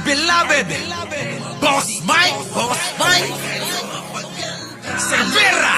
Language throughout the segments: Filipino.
beloved Boss Mike Cervera.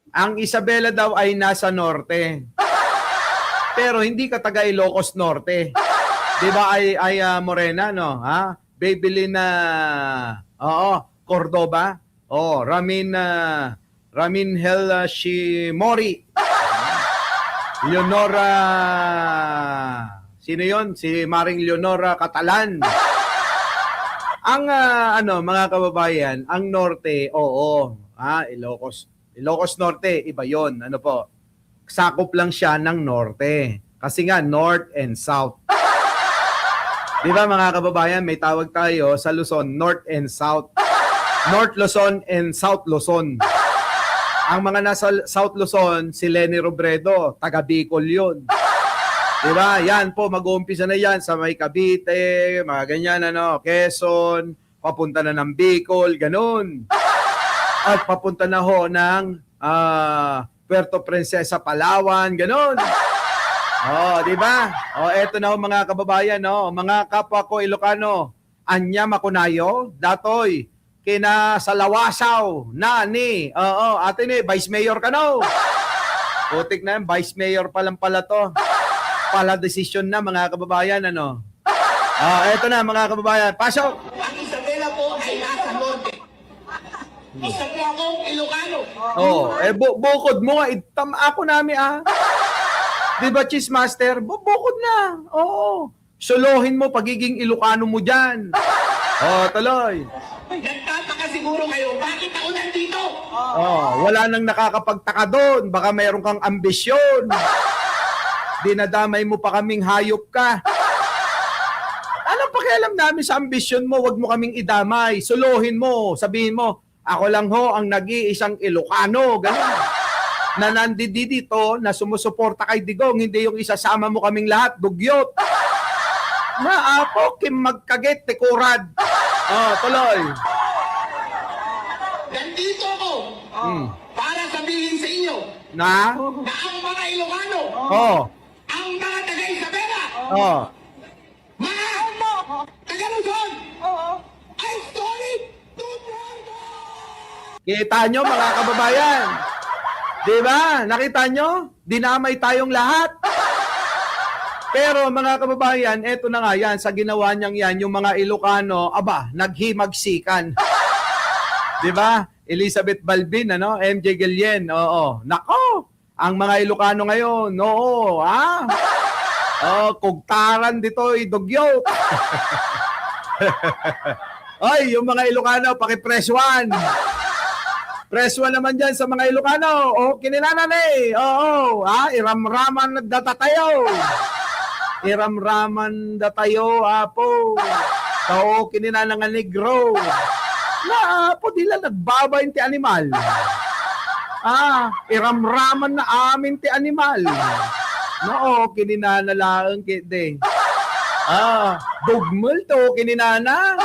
Ang Isabela daw ay nasa norte. Pero hindi ka taga Ilocos Norte. 'Di ba ay Morena no, ha? Babylin na Cordoba. Oh, Ramin Hel Shimori. Leonora. Sino 'yon? Si Maring Leonora Catalan. Ang mga kababayan, ang norte, Ilocos Norte, iba 'yon. Ano po? Sakop lang siya ng norte. Kasi nga, north and south. Di ba mga kababayan, may tawag tayo sa Luzon, north and south. North Luzon and South Luzon. Ang mga nasa South Luzon, si Leni Robredo, taga Bicol yun. Di ba? Yan po, mag-uumpisa na yan sa may Cavite, mga ganyan, Quezon, papunta na ng Bicol, ganun. At papunta na ho ng Puerto Princesa, Palawan, ganun. Di ba? Eto na ho mga kababayan, mga kapwa ko Ilocano, anya makunayo, datoy, kina Salawasaw, nani, ate ni, Vice Mayor ka no. Putik na yan, Vice Mayor pa lang pala to. Pala decision na mga kababayan, eto na mga kababayan, pasok! Ang Isabela po ay nasa norte. Isa po akong Ilocano. Bukod mo, itam ako namin Di ba, Cheese Master? Bukod na. Oo. Solohin mo pagiging Ilocano mo dyan. Tuloy. Nagtataka siguro kayo, bakit ako nandito? Wala nang nakakapagtaka doon. Baka mayroon kang ambisyon. Dinadamay mo pa kaming hayop ka. Anong pakialam namin sa ambisyon mo? Huwag mo kaming idamay. Solohin mo. Sabihin mo, ako lang ho ang nag-iisang Ilocano. Ganun. Na nandito na sumusuporta kay Digong, hindi yung isasama mo kaming lahat, dugyot. Na apo, kim magkaget, tekurad. Tuloy. Nandito ako para sabihin sa inyo Na ang mga Ilocano, ang mga taga-Isabela, mga taga-Luzon, ay solid to Bravo! kita nyo mga kababayan. Diba? Nakita nyo? Dinamay tayong lahat. Pero mga kababayan, eto na nga yan, sa ginawa niyang yan, yung mga Ilocano, naghimagsikan. Diba? Elizabeth Balbin, MJ Guillen, Nako, ang mga Ilocano ngayon, kugtaran dito, dugyo. Oy, yung mga Ilocano, paki-press 1. Press 1 naman dyan sa mga Ilocano. Kininanan iramraman datayo. Iramraman datayo, apo. Kininanan nga negro. Na, apo, di lang nagbabayin ti animal. Iramraman na amin ti animal. Kininanalaang kide. Dugmul to, kininana.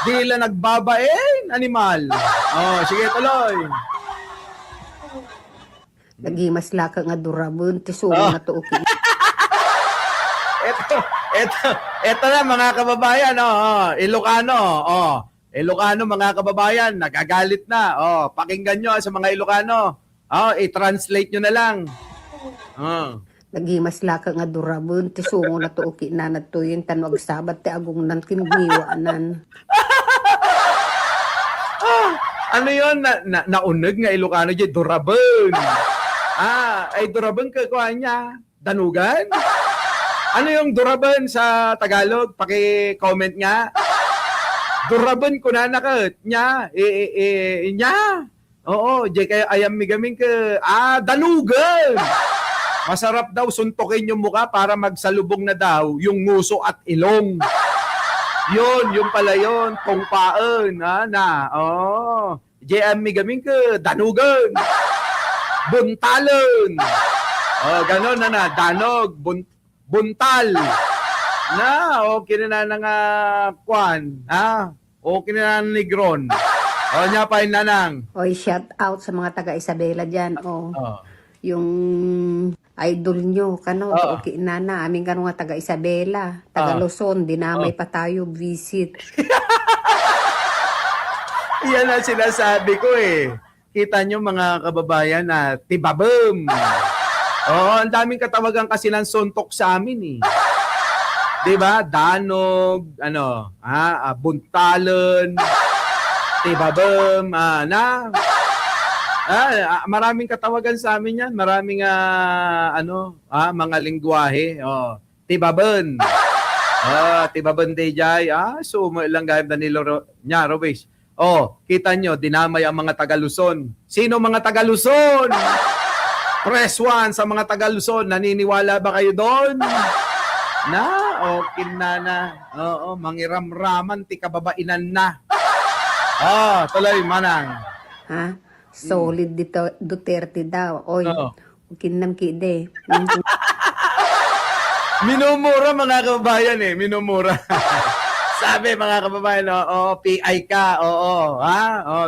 Di lang nagbabayin animal. Sige, tuloy. Nagimas laka nga durabon, tisulo na to okay. Ito na mga kababayan, Ilocano, Ilocano mga kababayan, nagagalit na. Pakinggan nyo sa mga Ilocano. I-translate nyo na lang. Nagimas laka nga durabon, tisulo na to okay na natuyin tanwag sabat ti agong nan kingiwanan. Ano yun? Naunog nga Ilocano dyan, durabon. Ay durabon ka kuha niya. Danugan? Ano yung durabon sa Tagalog? Paki-comment nga. Durabon ko na nakat niya. Niya. Oo, di kaya ayam migaming ka. Danugan. Masarap daw suntukin yung mukha para magsalubong na daw yung nguso at ilong. Yun pala yun, pungpaan, JM migaming ka, danugan, buntalon, ganon na, danog, buntal, na, okay na nga, kwan, okay na negron, O niya pa yung nanang. Oy, shout out sa mga taga Isabela dyan. Oh. Oh. Yung idol nyo, kano, Oo. okay na amin kano nga taga Isabela, taga Luzon, dinamay pa tayo, visit. Yan ang sinasabi ko eh. Kita nyo mga kababayan na tibabum. Oo, ang daming katawagan kasi ng suntok sa amin eh. 'Di ba? Danog, buntalon, tibabum, maraming katawagan sa amin yan. Maraming mga lingwahe. Oh, tibabun. Tibabun Dejay. Sumo lang gayam Danilo nya, Robes. Oh, kita nyo, dinamay ang mga taga-Luzon. Sino mga taga-Luzon? Press 1 sa mga taga-Luzon. Naniniwala ba kayo doon? Okay na. Oo, mangiramraman, ti kababainan na. Tuloy, manang. Ha? Solid dito, Duterte daw. Oy, Oo. kinam kide. Minumura mga kababayan eh, minumura. Sabi mga kababayan, PI ka,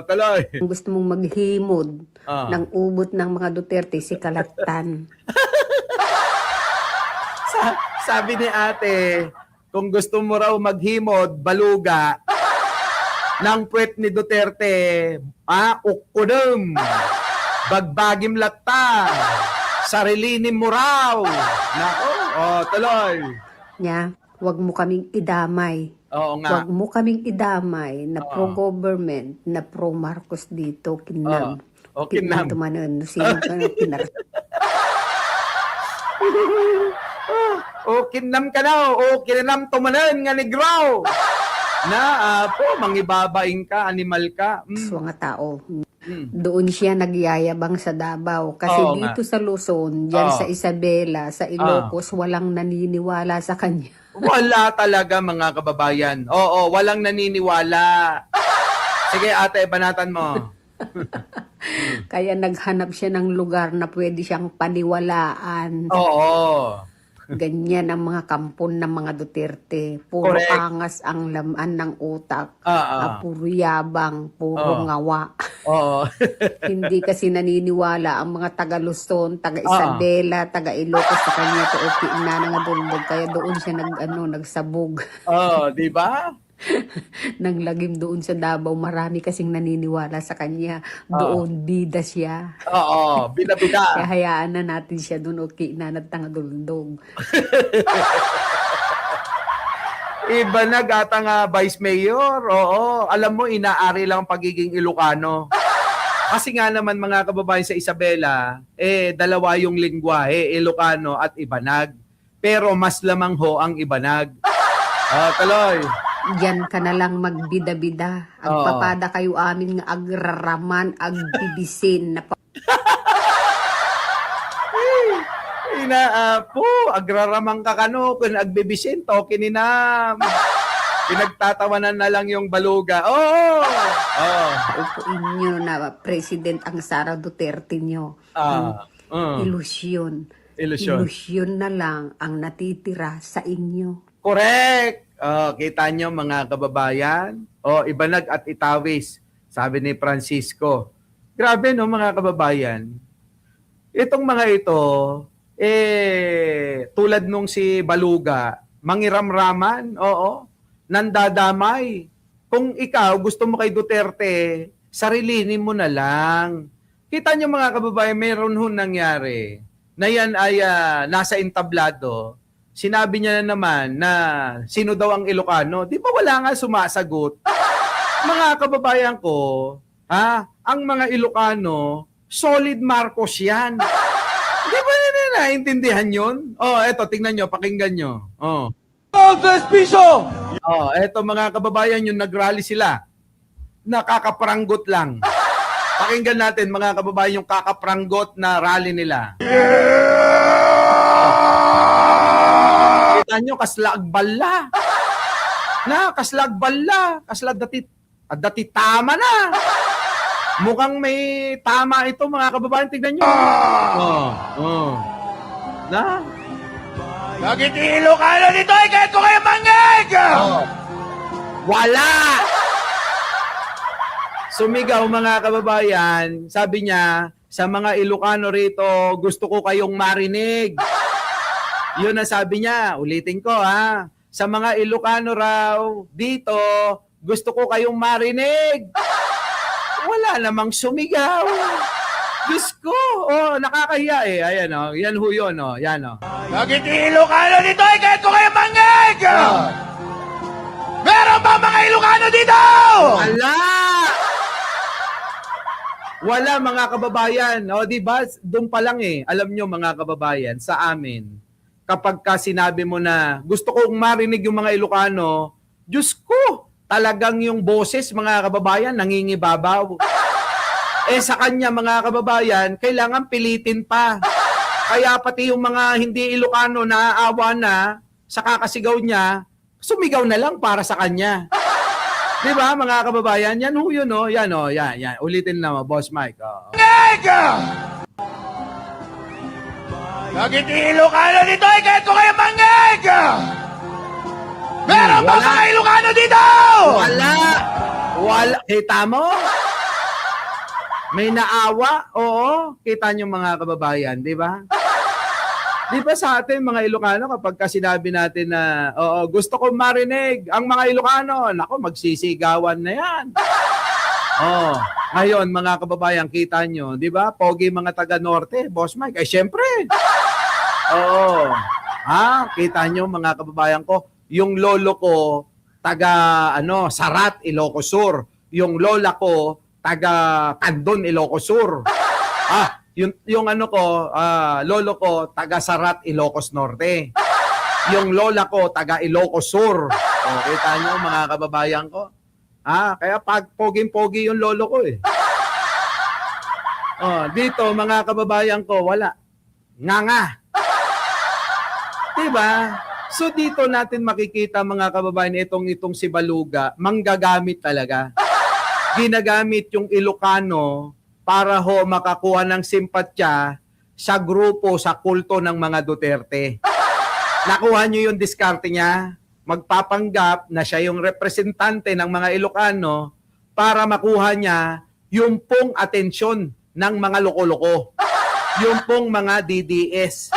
tuloy. Kung gusto mong maghimod ng ubot ng mga Duterte, si Kalatan. Sabi ni ate, kung gusto mo raw maghimod, baluga, ng puwet ni Duterte, ukudum, bagbagim latta, sarilinin mo raw. Nako, tuloy. Nya, wag mo kaming idamay. Oo nga. Wag mo kaming idamay na pro-government, na pro-Marcos dito, kinam. Kinam. Tumanon, sino ka na pinar... Kinam ka na, kinam tumanan nga negro. Mangibabaing ka, animal ka. Mga tao. Doon siya nagyayabang sa Davao. Kasi Oo dito sa Luzon, dyan sa Isabela, sa Ilocos, walang naniniwala sa kanya. Wala talaga mga kababayan. Oo, walang naniniwala. Sige ate, banatan mo. Kaya naghanap siya ng lugar na pwede siyang paniwalaan. Oo. Ganyan ang mga kampon ng mga Duterte. Puro Correct. angas ang laman ng utak. Puro yabang, puro ngawa. Oo. Hindi kasi naniniwala ang mga taga Luzon, taga Isabela, taga Ilocos sa kanya to na nga dulbog. Kaya doon siya nagsabog Di ba? ng lagim doon sa Davao. Marami kasing naniniwala sa kanya. Doon bida siya. Oo, Kaya bida-bida. hayaan na natin siya doon na nagtangaduldog. Iba na gata nga Vice Mayor. Oo, alam mo, inaari lang ang pagiging Ilocano. Kasi nga naman mga kababayan sa Isabela, dalawa yung lingwahe, Ilocano at Ibanag. Pero mas lamang ho ang Ibanag. Tuloy. Diyan ka na lang magbida-bida. Agpapada kayo amin nga agraraman, agbibisin na Agraramang ka kano, kung agbibisin, tokin ninam. Pinagtatawanan na lang yung baluga. upuin nyo na President ang Sara Duterte nyo. Ilusyon. Ilusyon na lang ang natitira sa inyo. Correct. Kita nyo mga kababayan. Ibanag at Itawis. Sabi ni Francisco. Grabe no mga kababayan. Itong mga ito, tulad nung si Baluga, mangiramraman, nandadamay. Kung ikaw gusto mo kay Duterte, sarilinin mo na lang. Kita nyo mga kababayan, mayroon ho nangyari na yan ay nasa entablado. Sinabi niya na naman na sino daw ang Ilocano. Di ba wala nga sumasagot? Mga kababayan ko, ang mga Ilocano, solid Marcos yan. Di ba naintindihan yun? Eto, tingnan nyo, pakinggan nyo. Eto mga kababayan, yung nag-rally sila. Nakakapranggot lang. Pakinggan natin mga kababayan yung kakapranggot na rally nila. Kita nyo, kaslagbala. Kaslagbala. Dati tama na. Mukhang may tama ito mga kababayan. Tignan nyo. Bakit Ilocano dito? Kahit ko kayo mangeg! Wala! Sumigaw mga kababayan, sabi niya, sa mga Ilocano rito, gusto ko kayong marinig. Yun ang sabi niya, ulitin ko ha. Sa mga Ilocano raw, dito, gusto ko kayong marinig. Wala namang sumigaw. Diyos ko, nakakahiya eh. Ayan yan ho yun yan Bakit Ilocano dito ay kahit ko kayo mangig? Meron ba mga Ilocano dito? Wala! Wala mga kababayan. Di ba? Doon pa lang eh. Alam nyo mga kababayan, sa amin, kapag ka sinabi mo na gusto kong marinig yung mga Ilocano, Diyos ko, talagang yung boses mga kababayan nangingibabaw. Sa kanya mga kababayan, kailangan pilitin pa. Kaya pati yung mga hindi Ilocano naaawa na sa kakasigaw niya, sumigaw na lang para sa kanya. Di ba mga kababayan? Yan ho yun yan. Ulitin na mo, Boss Mike. Mangig! Bakit Ilocano dito ay kahit ko kayo mangig? Meron ba Wala. mga Ilocano dito? Wala. Kita mo? May naawa? Oo. Kita nyo mga kababayan, di ba? Di ba sa atin mga Ilocano kapag ka sinabi natin na gusto ko marinig ang mga Ilocano, nako magsisigawan na yan. Ngayon mga kababayan, kita nyo, di ba? Pogi mga taga Norte, Boss Mike, ay syempre. Kita nyo mga kababayan ko, yung lolo ko taga Sarat, Ilocos Sur. Yung lola ko taga Tandon, Ilocos Sur. Yung lolo ko taga Sarat, Ilocos Norte. Yung lola ko taga Ilocos Sur. Kita nyo mga kababayan ko. Kaya pag poging-pogi yung lolo ko eh. Dito mga kababayan ko, wala. Nga. Diba? So dito natin makikita mga kababayan itong si Baluga, manggagamit talaga. Ginagamit yung Ilocano para makakuha ng simpatya sa grupo, sa kulto ng mga Duterte. Nakuha nyo yung diskarte niya? Magpapanggap na siya yung representante ng mga Ilocano para makuha niya yung pong atensyon ng mga loko-loko. Yung pong mga DDS.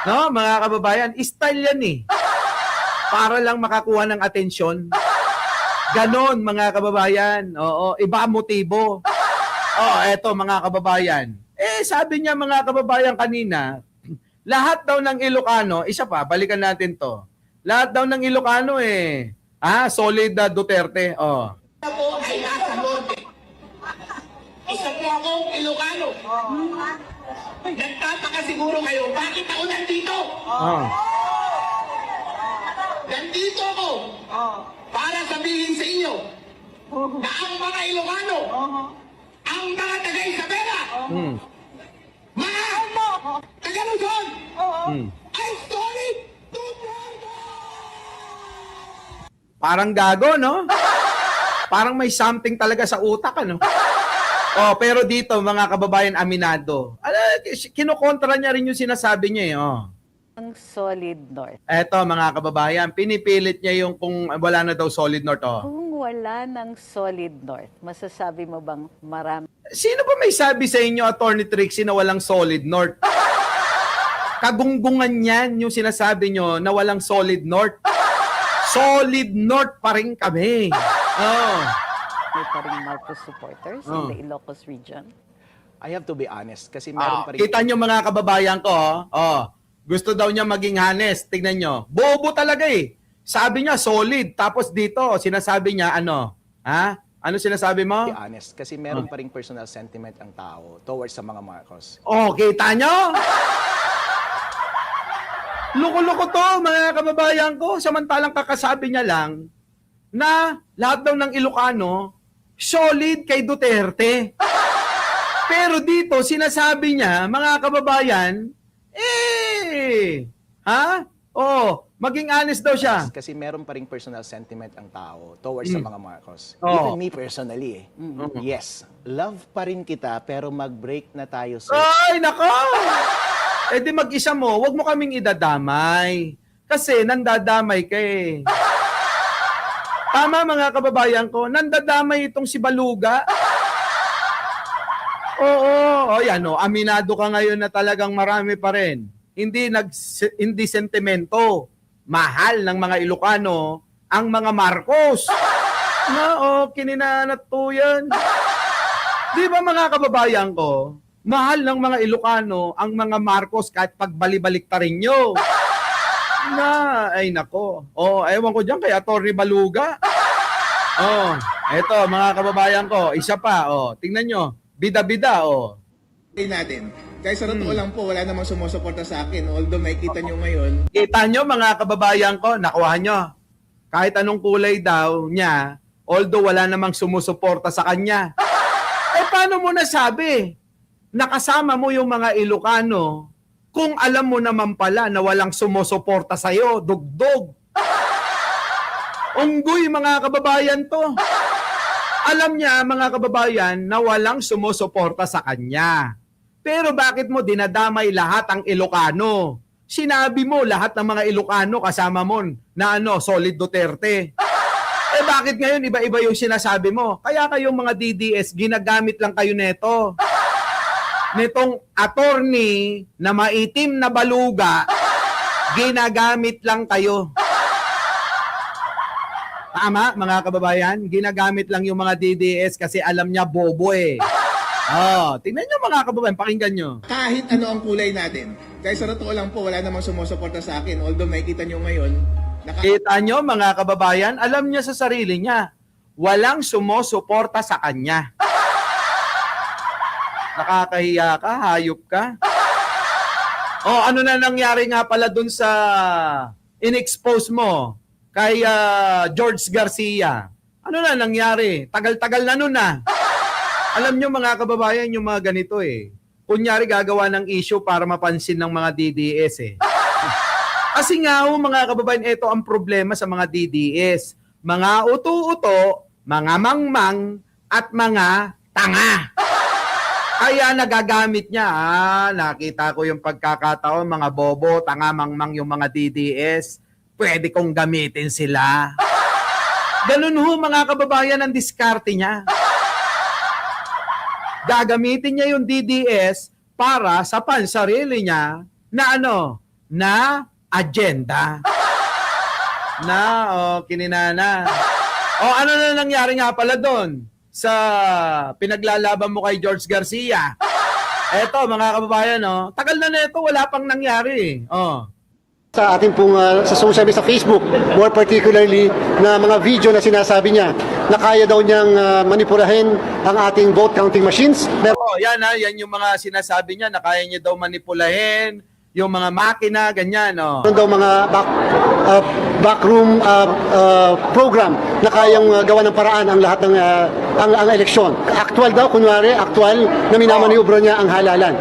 No, mga kababayan, style yan eh. Para lang makakuha ng atensyon. Ganon, mga kababayan. Iba ang motibo. Eto mga kababayan. Sabi niya mga kababayan kanina, lahat daw ng Ilocano, isa pa, balikan natin to. Lahat daw ng Ilocano solid na Duterte. Ako ay nasa norte. Isa po akong Ilocano. Nagtataka siguro kayo, bakit ako nandito? Nandito ako para sabihin sa inyo na ang mga Ilocano, ang mga taga Isabela, mga taga Luzon, ay solid Duterte! Parang gago, no? Parang may something talaga sa utak, ano? Pero dito, mga kababayan, aminado. Kinukontra niya rin yung sinasabi niya, Ang solid north. Eto, mga kababayan, pinipilit niya yung kung wala na daw solid north, Kung wala ng solid north, masasabi mo bang marami? Sino ba may sabi sa inyo, Attorney Trixie, na walang solid north? Kagunggungan yan yung sinasabi nyo na walang solid north. Solid north pa rin kami. May pa ring Marcos supporters in the Ilocos region. I have to be honest kasi meron pa rin. Kita nyo mga kababayan ko, gusto daw niya maging honest. Tignan nyo. Bobo talaga eh. Sabi niya solid. Tapos dito, sinasabi niya ano? Ano sinasabi mo? Be honest kasi meron pa ring personal sentiment ang tao towards sa mga Marcos. Kita nyo? Loko-loko to, mga kababayan ko. Samantalang kakasabi niya lang na lahat daw ng Ilocano solid kay Duterte. Pero dito, sinasabi niya, mga kababayan, maging honest daw siya. Kasi meron pa ring personal sentiment ang tao towards sa mga Marcos. Oo. Even me personally Yes, love pa rin kita pero mag-break na tayo sir. Ay, nako! Di mag-isa mo, wag mo kaming idadamay. Kasi nandadamay ka eh. Tama mga kababayan ko, nandadamay itong si Baluga. Oo, yan o, aminado ka ngayon na talagang marami pa rin. Hindi sentimento. Mahal ng mga Ilocano ang mga Marcos. Kininanat po yan. Di ba mga kababayan ko, mahal ng mga Ilocano ang mga Marcos kahit pagbalik-balik ta rin nyo. Ay nako. Ewan ko dyan kay Atty. Baluga. Eto mga kababayan ko, isa pa. Tingnan nyo, bida-bida. Natin. Kaya sa totoo lang po, wala namang sumusuporta sa akin. Although may kita nyo ngayon. Kita nyo mga kababayan ko, nakuha nyo. Kahit anong kulay daw niya, although wala namang sumusuporta sa kanya. Paano mo nasabi? Nakasama mo yung mga Ilocano kung alam mo naman pala na walang sumusuporta sa'yo, dugdog. Unggoy mga kababayan to. Alam niya mga kababayan na walang sumusuporta sa kanya. Pero bakit mo dinadamay lahat ang Ilocano? Sinabi mo lahat ng mga Ilocano kasama mo na Solid Duterte. Bakit ngayon iba-iba yung sinasabi mo? Kaya kayong mga DDS, ginagamit lang kayo neto. Netong attorney na maitim na Baluga, ginagamit lang kayo. Tama, mga kababayan? Ginagamit lang yung mga DDS kasi alam niya bobo eh. Tingnan nyo mga kababayan, pakinggan nyo. Kahit ano ang kulay natin. Kaya sa totoo lang po, wala namang sumusuporta sa akin. Although may kita nyo ngayon. Kita nyo mga kababayan, alam niya sa sarili niya. Walang sumusuporta sa kanya. Nakakahiya ka, hayop ka. Ano na nangyari nga pala dun sa in-expose mo kay George Garcia? Ano na nangyari? Tagal-tagal na nun na. Alam nyo mga kababayan, yung mga ganito eh. Kunyari gagawa ng issue para mapansin ng mga DDS eh. Kasi nga mga kababayan, ito ang problema sa mga DDS. Mga uto-uto, mga mangmang, at mga tanga. Kaya nagagamit niya. Nakita ko yung pagkakataon, mga bobo, tanga, mangmang yung mga DDS. Pwede kong gamitin sila. Ganun mga kababayan ang diskarte niya. Gagamitin niya yung DDS para sa pansarili niya na na agenda. Kininana. Ano na nangyari nga pala doon sa pinaglalaban mo kay George Garcia? Eto mga kababayan, tagal na nito, wala pang nangyari. Sa ating pong sa social media, sa Facebook, more particularly na mga video na sinasabi niya na kaya daw niyang manipulahin ang ating vote counting machines. Yan yung mga sinasabi niya na kaya niya daw manipulahin yung mga makina, ganyan. Meron daw mga backroom program na kayang gawa ng paraan ang lahat ng ang eleksyon. Actual daw, kunwari, actual na minamaniobra niya ang halalan.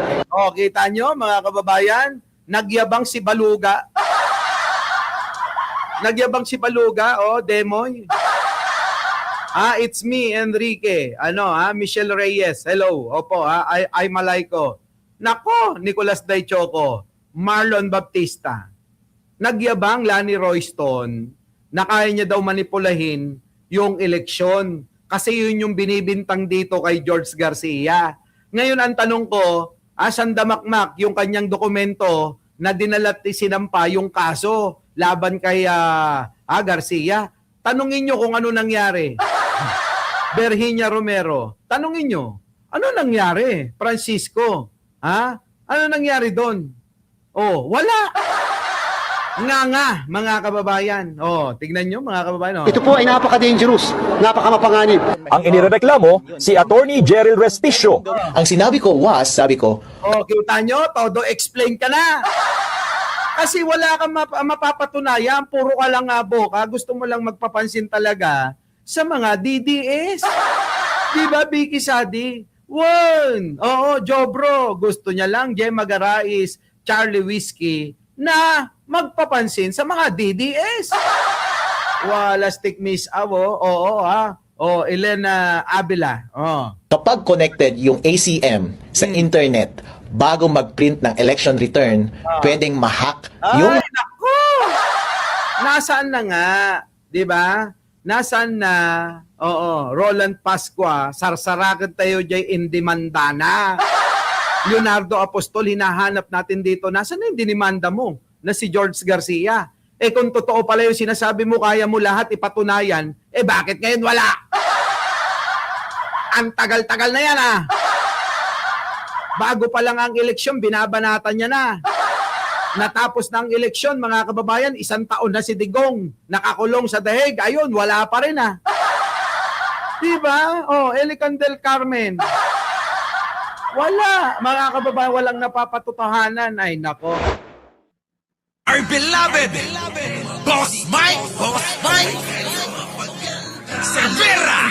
Kita nyo mga kababayan, nagyabang si Baluga. Nagyabang si Baluga, Demoy. It's me, Enrique. Michelle Reyes. Hello. Opo, I'm Malayco. Nako, Nicolas Daichoco. Marlon Baptista. Nagyabang Lani Royston na kaya niya daw manipulahin yung eleksyon. Kasi yun yung binibintang dito kay George Garcia. Ngayon ang tanong ko, asan damakmak yung kanyang dokumento na dinalat sinampa yung kaso laban kay Garcia? Tanungin nyo kung ano nangyari. Virginia Romero, tanungin nyo, ano nangyari? Francisco, ano nangyari doon? Wala. Nga, mga kababayan. Tignan nyo, mga kababayan. Ito po ay napaka-dangerous, napaka-mapanganib. Ang inireklamo, si Attorney Jeril Respicio. Ang sinabi ko was, sabi ko, kita nyo, todo explain ka na. Kasi wala kang mapapatunayan, puro ka lang boka, gusto mo lang magpapansin talaga sa mga DDS. Diba, Vicky Sadi? Jobro, gusto niya lang, Gemma Garais, Charlie Whiskey, na magpapansin sa mga DDS. Wala stick miss Elena Avila. kapag connected yung ACM sa internet bago mag-print ng election return, pwedeng ma-hack yung... Ay, naku! Nasaan na nga? Di ba? Nasaan na, Roland Pascua, sarsarakan tayo jay indimandana. Leonardo Apostol, hinahanap natin dito. Nasaan na yung dinimanda mo na si George Garcia? Eh kung totoo pala yung sinasabi mo, kaya mo lahat ipatunayan, eh bakit ngayon wala? Ang tagal-tagal na yan Bago pa lang ang eleksyon, binabanatan niya na. Natapos na ang eleksyon, mga kababayan, 1 taon na si Digong. Nakakulong sa dahig. Ayun, wala pa rin Diba? Elican del Carmen. Wala. Mga kababayan, walang napapatutuhanan. Ay, nako. Our beloved Boss Mike Severa.